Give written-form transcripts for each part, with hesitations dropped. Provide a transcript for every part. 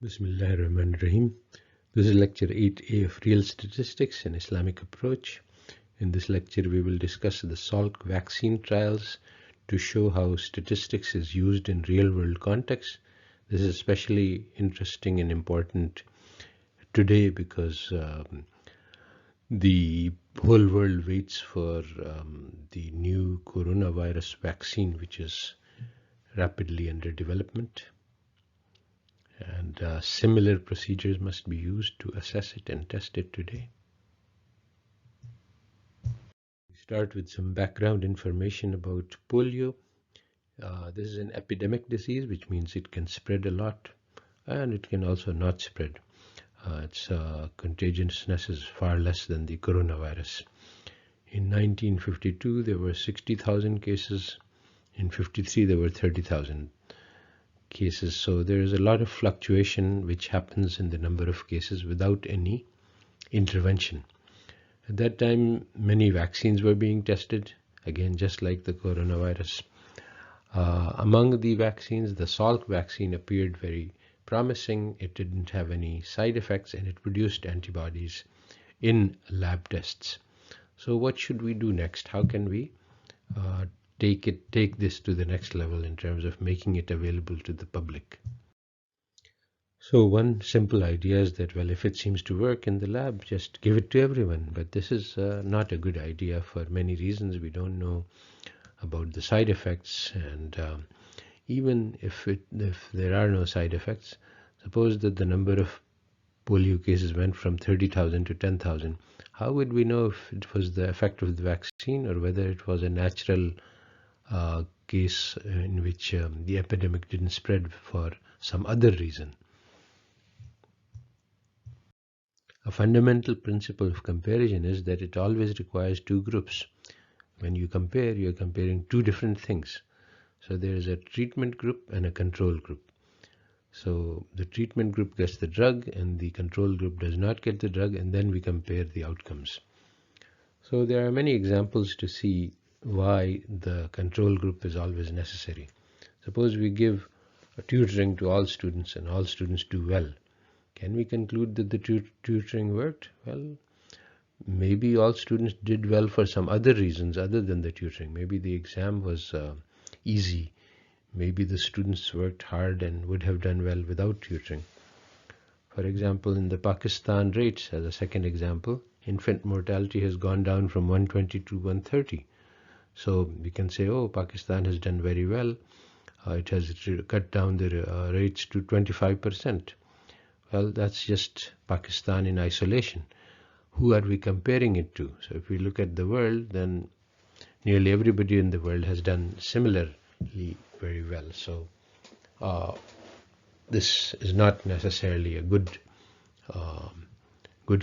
Bismillahirrahmanirrahim. This is lecture 8A of Real Statistics and Islamic Approach. In this lecture, we will discuss the Salk vaccine trials to show how statistics is used in real-world context. This is especially interesting and important today because the whole world waits for the new coronavirus vaccine, which is rapidly under development. And similar procedures must be used to assess it and test it today. We start with some background information about polio. This is an epidemic disease, which means it can spread a lot and it can also not spread. Its contagiousness is far less than the coronavirus. In 1952, there were 60,000 cases. In 53, there were 30,000 cases. So there is a lot of fluctuation which happens in the number of cases without any intervention. At that time, many vaccines were being tested, again, just like the coronavirus. Among the vaccines, the Salk vaccine appeared very promising. It didn't have any side effects and it produced antibodies in lab tests. So what should we do next? How can we take this to the next level in terms of making it available to the public? So one simple idea is that, well, if it seems to work in the lab, just give it to everyone. But this is not a good idea for many reasons. We don't know about the side effects, and even if there are no side effects, suppose that the number of polio cases went from 30,000 to 10,000. How would we know if it was the effect of the vaccine or whether it was a natural case in which the epidemic didn't spread for some other reason? A fundamental principle of comparison is that it always requires two groups. When you compare, you're comparing two different things. So there is a treatment group and a control group. So the treatment group gets the drug and the control group does not get the drug, and then we compare the outcomes. So there are many examples to see why the control group is always necessary. Suppose we give a tutoring to all students and all students do well. Can we conclude that the tutoring worked? Well, maybe all students did well for some other reasons other than the tutoring. Maybe the exam was easy. Maybe the students worked hard and would have done well without tutoring. For example, in the Pakistan rates, as a second example, infant mortality has gone down from 120 to 130. So we can say, oh, Pakistan has done very well. It has cut down the rates to 25%. Well, that's just Pakistan in isolation. Who are we comparing it to? So if we look at the world, then nearly everybody in the world has done similarly very well. So this is not necessarily a good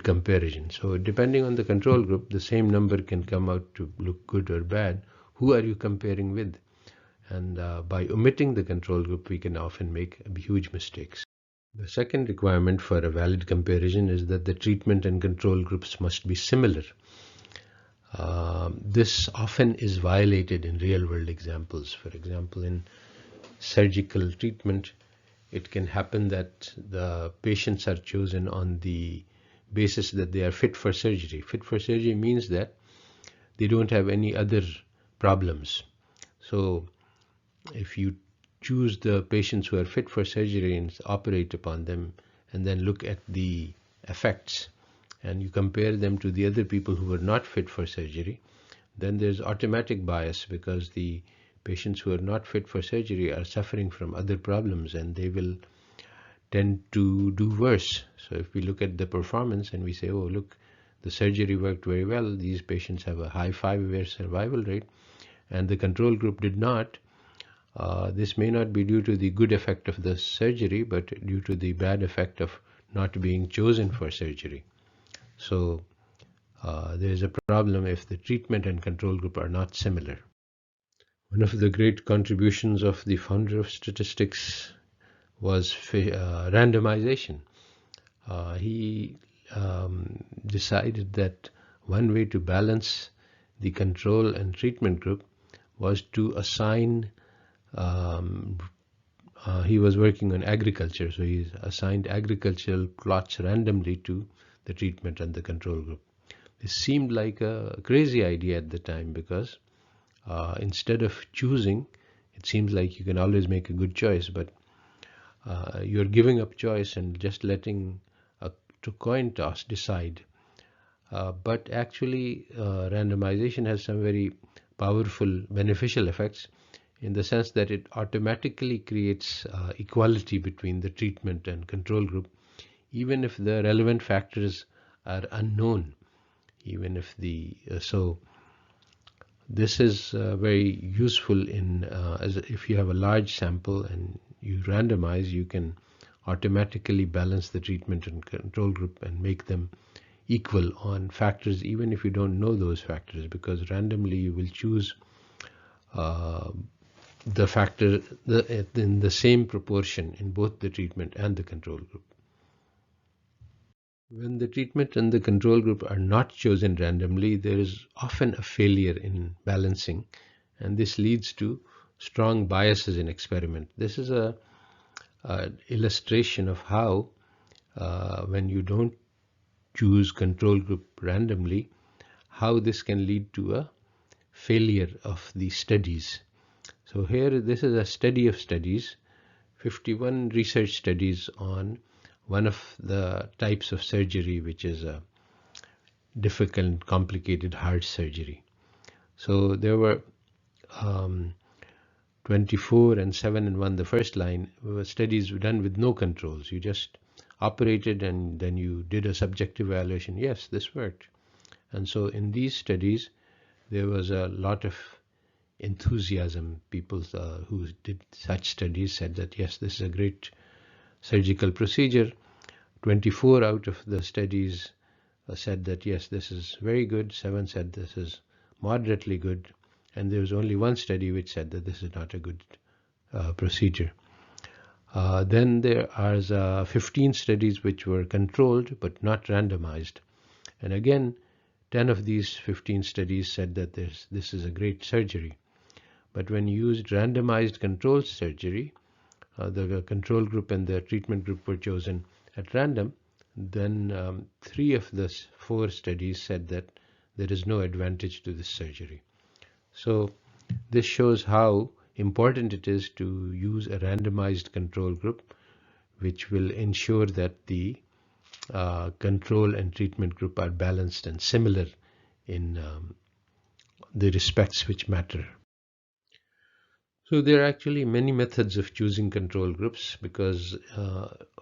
comparison. So depending on the control group, the same number can come out to look good or bad. Who are you comparing with? And by omitting the control group, we can often make huge mistakes. The second requirement for a valid comparison is that the treatment and control groups must be similar. This often is violated in real-world examples. For example, in surgical treatment, it can happen that the patients are chosen on the basis that they are fit for surgery. Fit for surgery means that they don't have any other problems. So if you choose the patients who are fit for surgery and operate upon them and then look at the effects and you compare them to the other people who were not fit for surgery, then there's automatic bias because the patients who are not fit for surgery are suffering from other problems and they will tend to do worse. So if we look at the performance and we say, oh, look, the surgery worked very well, these patients have a high 5-year survival rate, and the control group did not, this may not be due to the good effect of the surgery, but due to the bad effect of not being chosen for surgery. So there is a problem if the treatment and control group are not similar. One of the great contributions of the founder of statistics was randomization. He decided that one way to balance the control and treatment group was to assign he was working on agriculture, so he assigned agricultural plots randomly to the treatment and the control group. This seemed like a crazy idea at the time because instead of choosing, it seems like you can always make a good choice, but you're giving up choice and just letting a coin toss decide. But actually, randomization has some very powerful beneficial effects in the sense that it automatically creates equality between the treatment and control group, even if the relevant factors are unknown. Even if so this is very useful in as if you have a large sample and you randomize, you can automatically balance the treatment and control group and make them equal on factors, even if you don't know those factors, because randomly you will choose the factor in the same proportion in both the treatment and the control group. When the treatment and the control group are not chosen randomly, there is often a failure in balancing, and this leads to strong biases in experiment. This is a illustration of how when you don't choose control group randomly, how this can lead to a failure of the studies. So here, this is a study of studies, 51 research studies on one of the types of surgery, which is a difficult, complicated heart surgery. So there were 24 and 7 and 1, the first line, were studies done with no controls. You just operated and then you did a subjective evaluation. Yes, this worked. And so in these studies, there was a lot of enthusiasm. People who did such studies said that, yes, this is a great surgical procedure. 24 out of the studies said that, yes, this is very good. 7 said this is moderately good. And there was only one study which said that this is not a good procedure. Then there are 15 studies which were controlled but not randomized. And again, 10 of these 15 studies said that this is a great surgery. But when used randomized controlled surgery, the control group and the treatment group were chosen at random, then 3 of the 4 studies said that there is no advantage to this surgery. So this shows how important it is to use a randomized control group, which will ensure that the control and treatment group are balanced and similar in the respects which matter. So there are actually many methods of choosing control groups because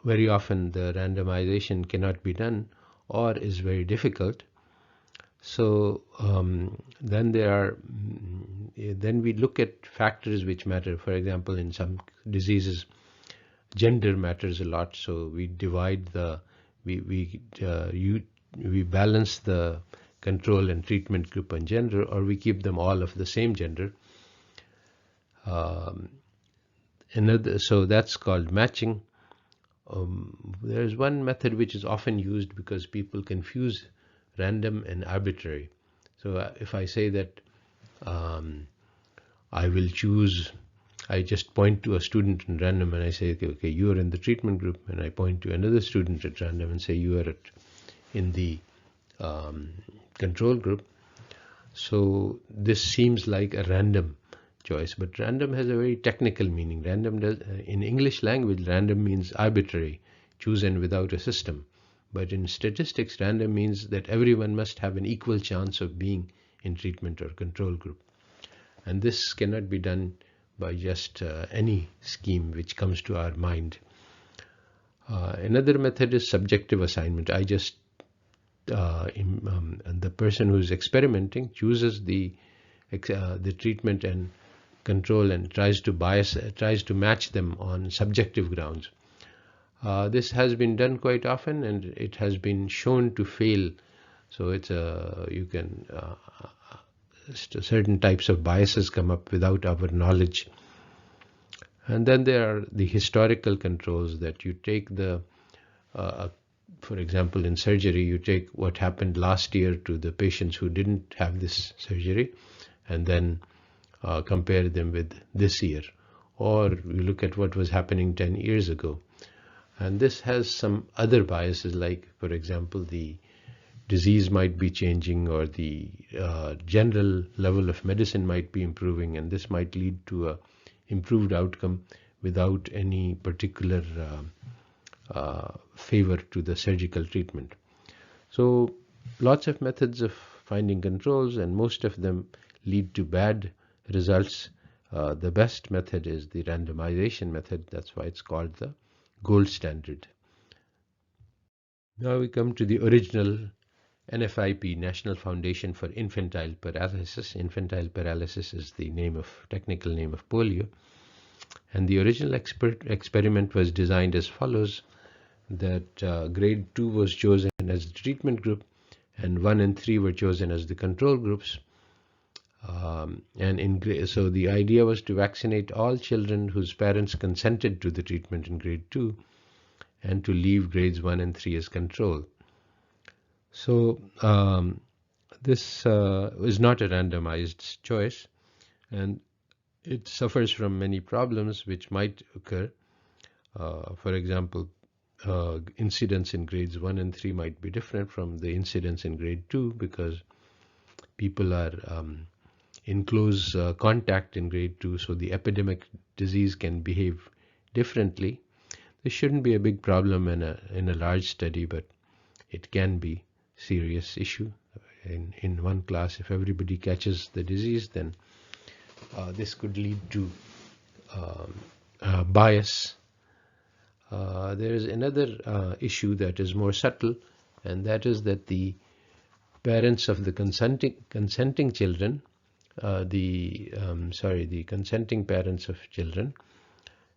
very often the randomization cannot be done or is very difficult. So then we look at factors which matter. For example, in some diseases, gender matters a lot. So we divide we balance the control and treatment group on gender, or we keep them all of the same gender. So that's called matching. There's one method which is often used because people confuse random and arbitrary. So if I say that I just point to a student in random and I say, okay, you are in the treatment group, and I point to another student at random and say you are in the control group. So this seems like a random choice, but random has a very technical meaning. Random in English language, random means arbitrary, chosen without a system. But in statistics, random means that everyone must have an equal chance of being in treatment or control group. And this cannot be done by just any scheme which comes to our mind. Another method is subjective assignment. I just the person who is experimenting chooses the treatment and control and tries to match them on subjective grounds. This has been done quite often, and it has been shown to fail. So it's certain types of biases come up without our knowledge. And then there are the historical controls that you take for example, in surgery, you take what happened last year to the patients who didn't have this surgery, and then compare them with this year. or we look at what was happening 10 years ago. And this has some other biases, like, for example, the disease might be changing, or the general level of medicine might be improving, and this might lead to a improved outcome without any particular favor to the surgical treatment. So lots of methods of finding controls, and most of them lead to bad results. The best method is the randomization method. That's why it's called the gold standard. Now we come to the original NFIP, National Foundation for Infantile Paralysis. Infantile paralysis is the technical name of polio. And the original experiment was designed as follows: that grade 2 was chosen as the treatment group, and 1 and 3 were chosen as the control groups. So the idea was to vaccinate all children whose parents consented to the treatment in grade 2, and to leave grades 1 and 3 as control. So this is not a randomized choice, and it suffers from many problems which might occur. For example, incidence in grades 1 and 3 might be different from the incidence in grade 2, because people are in close contact in grade 2, so the epidemic disease can behave differently. This shouldn't be a big problem in a large study, but it can be a serious issue. In one class, if everybody catches the disease, then this could lead to bias. There is another issue that is more subtle, and that is that the parents of the consenting children, the consenting parents of children,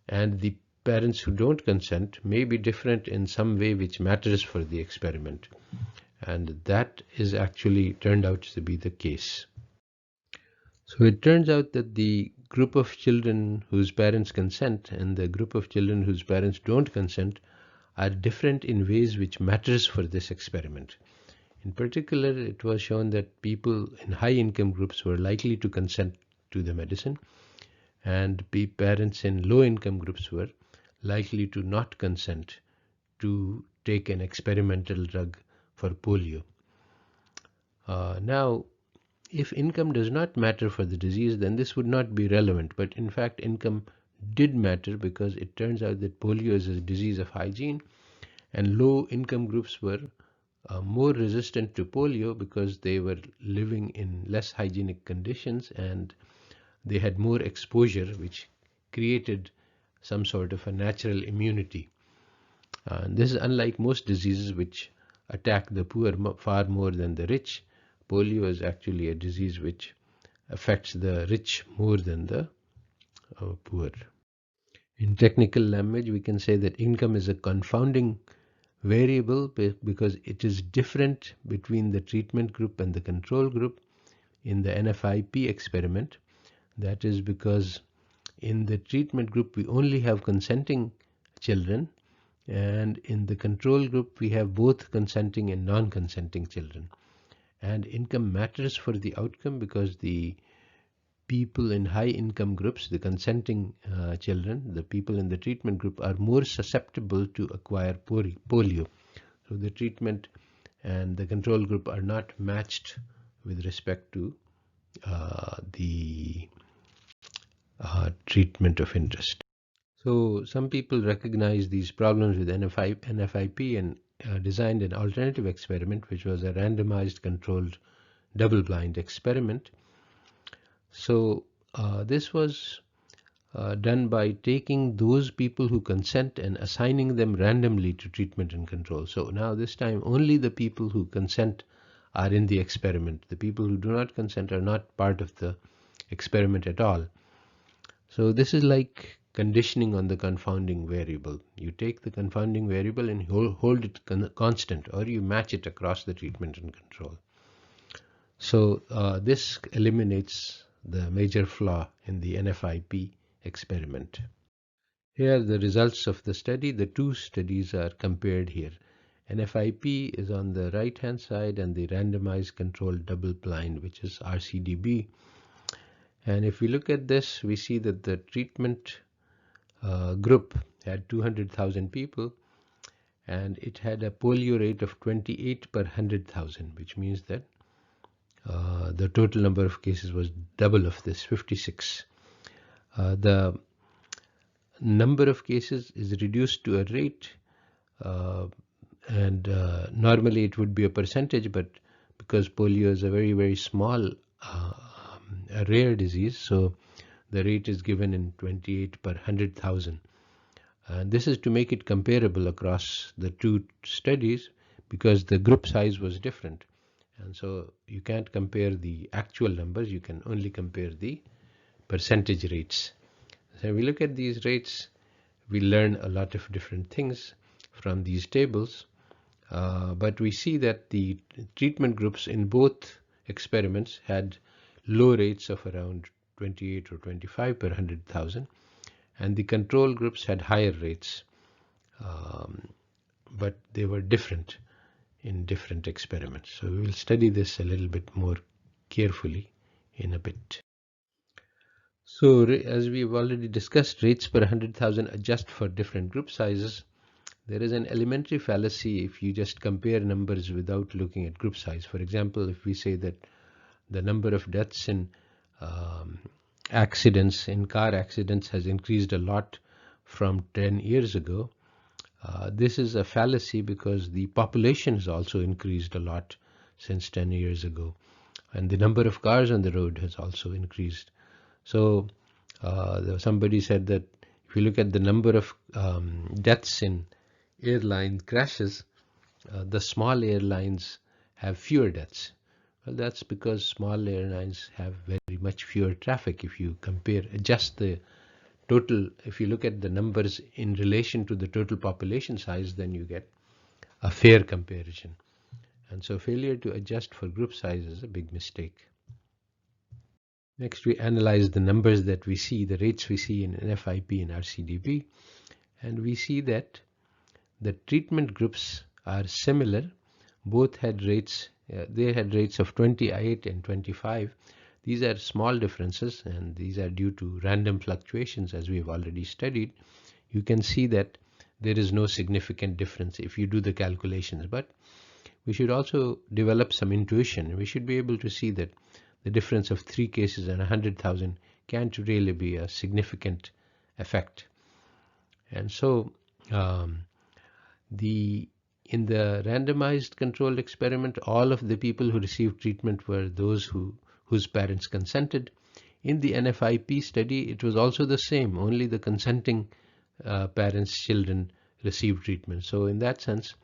and the parents who don't consent may be different in some way which matters for the experiment. And that is actually turned out to be the case. So it turns out that the group of children whose parents consent and the group of children whose parents don't consent are different in ways which matters for this experiment. In particular, it was shown that people in high income groups were likely to consent to the medicine, and parents in low income groups were likely to not consent to take an experimental drug for polio. Now, if income does not matter for the disease, then this would not be relevant. But in fact, income did matter, because it turns out that polio is a disease of hygiene, and low income groups were more resistant to polio because they were living in less hygienic conditions, and they had more exposure, which created some sort of a natural immunity. And this is unlike most diseases which attack the poor far more than the rich. Polio is actually a disease which affects the rich more than the poor. In technical language, we can say that income is a confounding variable because it is different between the treatment group and the control group in the NFIP experiment. That is because in the treatment group we only have consenting children, and in the control group we have both consenting and non-consenting children. And income matters for the outcome because the people in high income groups, the consenting children, the people in the treatment group, are more susceptible to acquire polio. So the treatment and the control group are not matched with respect to the treatment of interest. So some people recognize these problems with NFIP and designed an alternative experiment, which was a randomized controlled double-blind experiment. So this was done by taking those people who consent and assigning them randomly to treatment and control. So now this time only the people who consent are in the experiment. The people who do not consent are not part of the experiment at all. So this is like conditioning on the confounding variable. You take the confounding variable and hold it constant, or you match it across the treatment and control. So this eliminates the major flaw in the NFIP experiment. Here are the results of the study. The two studies are compared here. NFIP is on the right hand side, and the randomized controlled double blind, which is RCDB. And if we look at this, we see that the treatment group had 200,000 people, and it had a polio rate of 28 per 100,000, which means that the total number of cases was double of this, 56. The number of cases is reduced to a rate, and normally it would be a percentage, but because polio is a very, very small, a rare disease, so the rate is given in 28 per 100,000. This is to make it comparable across the two studies, because the group size was different. And so you can't compare the actual numbers, you can only compare the percentage rates. So if we look at these rates, we learn a lot of different things from these tables, but we see that the treatment groups in both experiments had low rates of around 28 or 25 per 100,000, and the control groups had higher rates, but they were different in different experiments. So we will study this a little bit more carefully in a bit. So as we've already discussed, rates per 100,000 adjust for different group sizes. There is an elementary fallacy if you just compare numbers without looking at group size. For example, if we say that the number of deaths in accidents, in car accidents, has increased a lot from 10 years ago, this is a fallacy because the population has also increased a lot since 10 years ago, and the number of cars on the road has also increased. So somebody said that if you look at the number of deaths in airline crashes, the small airlines have fewer deaths. Well, that's because small airlines have very much fewer traffic. If you adjust the total, if you look at the numbers in relation to the total population size, then you get a fair comparison. And so failure to adjust for group size is a big mistake. Next, we analyze the numbers that we see, the rates we see in NFIP and RCDB, and we see that the treatment groups are similar. Both had rates, they had rates of 28 and 25. These are small differences, and these are due to random fluctuations, as we have already studied. You can see that there is no significant difference if you do the calculations, but we should also develop some intuition. We should be able to see that the difference of 3 cases and 100,000 can't really be a significant effect. And so in the randomized controlled experiment, all of the people who received treatment were those whose parents consented. In the NFIP study, it was also the same, only the consenting parents' children received treatment. So in that sense,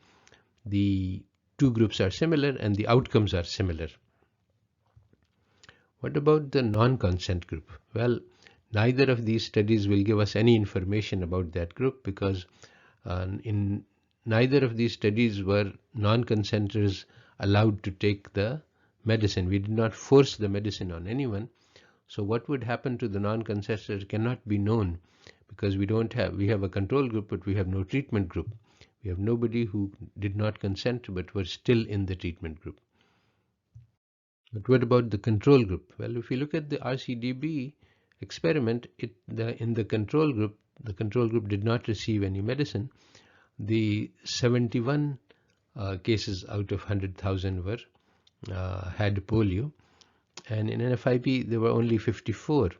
the two groups are similar and the outcomes are similar. What about the non-consent group? Well, neither of these studies will give us any information about that group, because in neither of these studies were non-consenters allowed to take the medicine. We did not force the medicine on anyone. So what would happen to the non-consenters cannot be known, because we have a control group, but we have no treatment group. We have nobody who did not consent but were still in the treatment group. But what about the control group? Well, if you look at the RCDB experiment, in the control group did not receive any medicine. The 71 cases out of 100,000 had polio, and in NFIP there were only 54.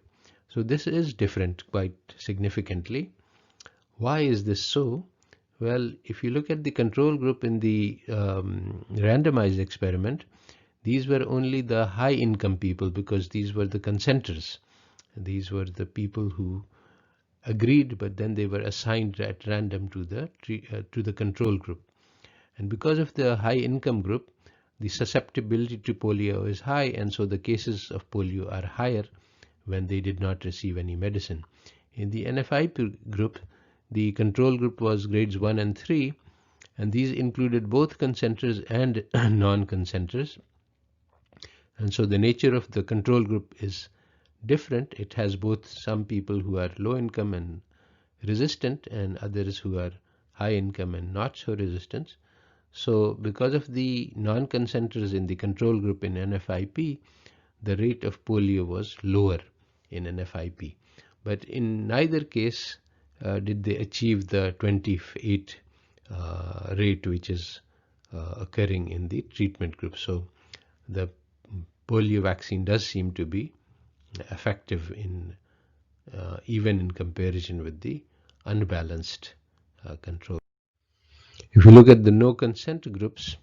So this is different quite significantly. Why is this so? Well, if you look at the control group in the randomized experiment, these were only the high income people, because these were the consenters. These were the people who agreed, but then they were assigned at random to the control group. And because of the high income group, the susceptibility to polio is high, and so the cases of polio are higher when they did not receive any medicine. In the NFIP group, the control group was grades 1 and 3, and these included both consenters and non-consenters. And so the nature of the control group is different. It has both some people who are low income and resistant, and others who are high income and not so resistant. So because of the non-consenters in the control group in NFIP, the rate of polio was lower in NFIP. But in neither case did they achieve the 28 rate which is occurring in the treatment group. So the polio vaccine does seem to be effective in even in comparison with the unbalanced control. If you look at the no consent groups,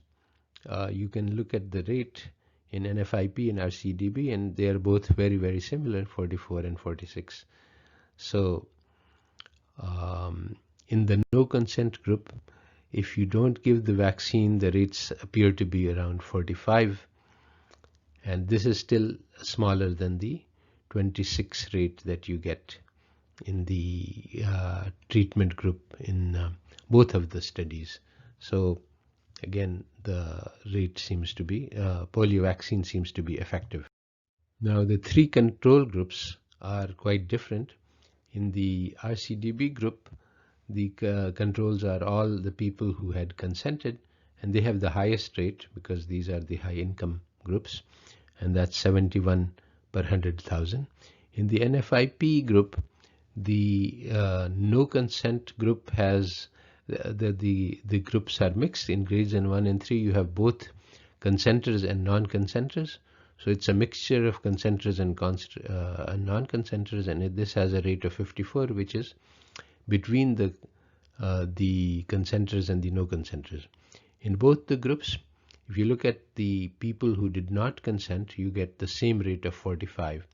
you can look at the rate in NFIP and RCDB, and they are both very, very similar, 44 and 46. So in the no consent group, if you don't give the vaccine, the rates appear to be around 45, and this is still smaller than the 26 rate that you get in the treatment group in both of the studies. So again, the rate seems to be, polio vaccine seems to be effective. Now the three control groups are quite different. In the RCDB group, the controls are all the people who had consented, and they have the highest rate because these are the high income groups, and that's 71 per 100,000. In the NFIP group, the no consent group has the groups are mixed. In grades 1 and 3 you have both consenters and non-consenters, so it's a mixture of consenters and non-consenters, and this has a rate of 54, which is between the consenters and the no consenters. In both the groups, if you look at the people who did not consent, you get the same rate of 45.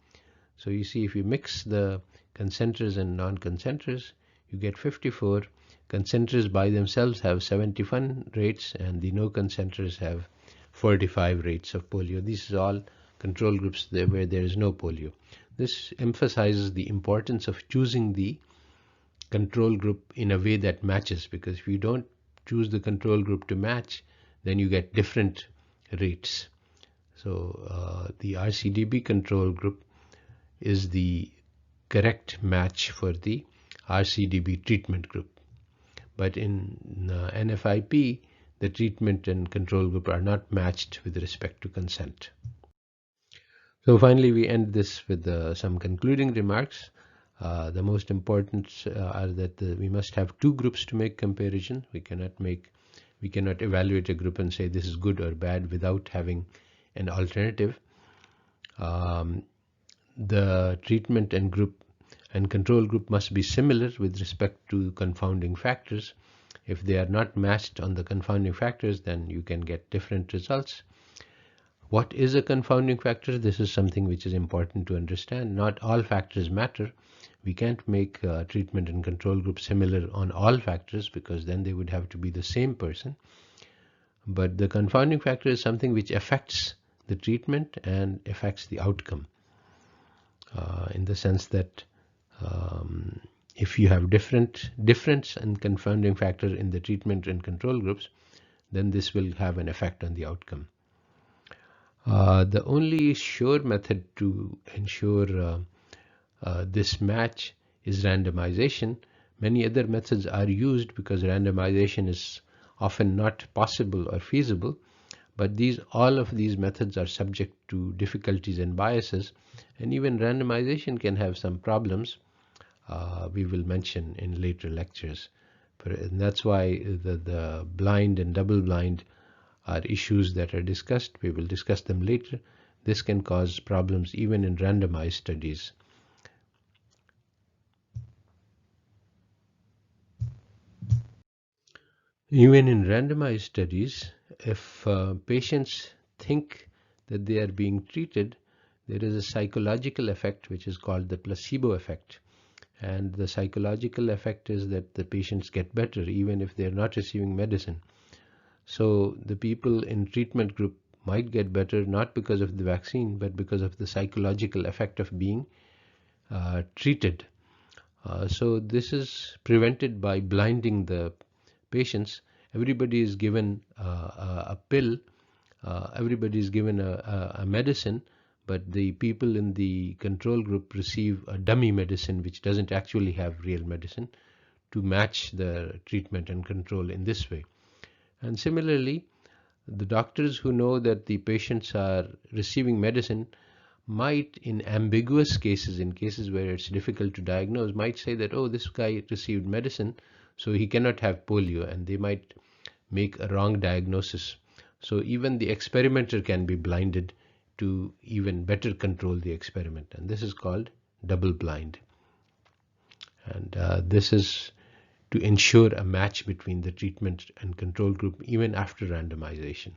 So you see, if you mix the consenters and non-consenters, you get 54. Consenters by themselves have 71 rates, and the no consenters have 45 rates of polio. These are all control groups where there is no polio. This emphasizes the importance of choosing the control group in a way that matches, because if you don't choose the control group to match, then you get different rates. So the RCDB control group is the correct match for the RCDB treatment group. But in NFIP, the treatment and control group are not matched with respect to consent. So finally, we end this with some concluding remarks. The most important are that we must have two groups to make comparison. We cannot evaluate a group and say this is good or bad without having an alternative. The treatment and group and control group must be similar with respect to confounding factors. If they are not matched on the confounding factors, then you can get different results. What is a confounding factor? This is something which is important to understand. Not all factors matter. We can't make treatment and control groups similar on all factors, because then they would have to be the same person. But the confounding factor is something which affects the treatment and affects the outcome, in the sense that if you have difference and confounding factor in the treatment and control groups, then this will have an effect on the outcome. The only sure method to ensure this match is randomization. Many other methods are used because randomization is often not possible or feasible, but all of these methods are subject to difficulties and biases, and even randomization can have some problems we will mention in later lectures. And that's why the blind and double blind are issues that are discussed. We will discuss them later. This can cause problems even in randomized studies. Even in randomized studies, if patients think that they are being treated, there is a psychological effect which is called the placebo effect. And the psychological effect is that the patients get better even if they are not receiving medicine. So the people in treatment group might get better not because of the vaccine, but because of the psychological effect of being treated. So this is prevented by blinding the patients. Everybody is given a pill, everybody is given a medicine, but the people in the control group receive a dummy medicine which doesn't actually have real medicine, to match the treatment and control in this way. And similarly, the doctors who know that the patients are receiving medicine might, in ambiguous cases, in cases where it's difficult to diagnose, might say that, oh, this guy received medicine, so he cannot have polio, and they might make a wrong diagnosis. So even the experimenter can be blinded to even better control the experiment, and this is called double blind. And this is to ensure a match between the treatment and control group even after randomization.